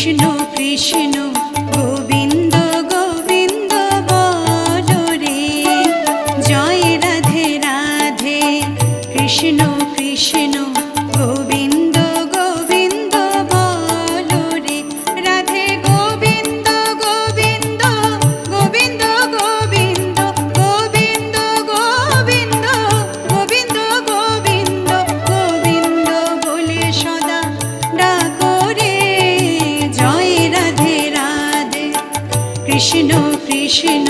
কৃষ্ণ কৃষ্ণ গোবিন্দ গোবিন্দ বলো রে, জয় রাধে রাধে কৃষ্ণ কৃষ্ণ গোবিন্দ গোবিন্দ বলো রে, রাধে গোবিন্দ গোবিন্দ গোবিন্দ গোবিন্দ গোবিন্দ গোবিন্দ গোবিন্দ গোবিন্দ গোবিন্দ বলে সদা ডাকো রে, জয় রাধে রাধে কৃষ্ণ কৃষ্ণ